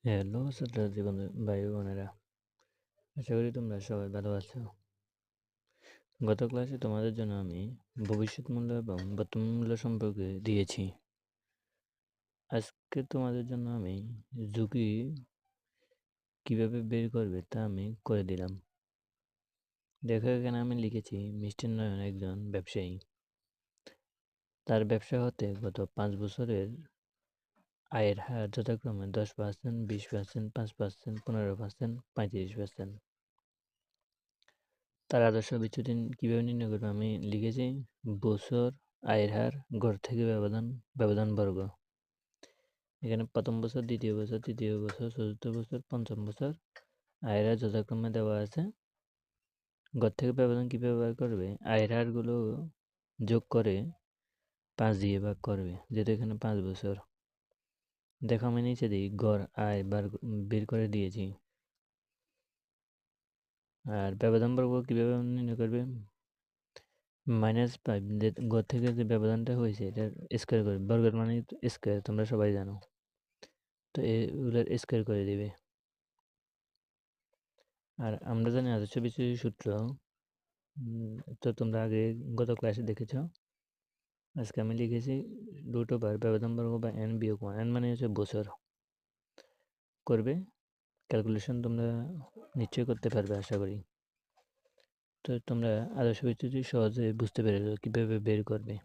Hello শ্রোতাদি বন্ধু ভাই বোনেরা, আশা করি তোমরা সবাই ভালো আছো। গত ক্লাসে তোমাদের জন্য আমি ভবিষ্যৎ মূল্য এবং বর্তমান মূল্য সম্পর্কে দিয়েছি। আজকে তোমাদের জন্য আমি ঝুঁকি কিভাবে বের করবে তা আমি করে দিলাম। দেখো, এখানে আমি লিখেছি মিষ্টান্নয়ন একজন ব্যবসায়ী। তার ব্যবসা হতে গত 5 বছরের আয়ের হার যথাক্রমে 10%, 20%, 5%, 15%, 35%। তার আদর্শ বিচ্যুতি কিভাবে নির্ণয় করবে আমি লিখেছি বছর, আয়ের হার, গড় থেকে ব্যবধান বর্গ। এখানে প্রথম বছর, দ্বিতীয় বছর, তৃতীয় বছর, চতুর্থ বছর, পঞ্চম বছর আয়ের হার যথাক্রমে দেওয়া আছে। গড় থেকে ব্যবধান কিভাবে বার করবে? আয়ের হারগুলো যোগ করে 5 দিয়ে ভাগ করবে, যেহেতু এখানে 5 বছর। দেখো, আমি নিচে দিই গড় আয় বের করে দিয়েছি। আর ব্যবধান বর্গ কিভাবে নির্ণয় করবে? -5 গড় থেকে যে ব্যবধানটা হয়েছে এটার স্কোয়ার করে, বর্গের মানে স্কোয়ার, তোমরা সবাই জানো। তো এগুলোর স্কোয়ার করে দিবে। আর আমরা জানি আদর্শ বিচ্যুতি সূত্র, তো তোমরা আগে গত ক্লাসে দেখেছ। আজকে আমি লিখেছি √, ব্যবধান বর্গ বা n বিয়োগ 1, n মানে হচ্ছে বছর। করবে ক্যালকুলেশন তোমরা নিশ্চয়ই করতে পারবে আশা করি। তো তোমরা আদর্শ বিচ্যুতি সহজে বুঝতে পেরেছো কীভাবে বের করবে।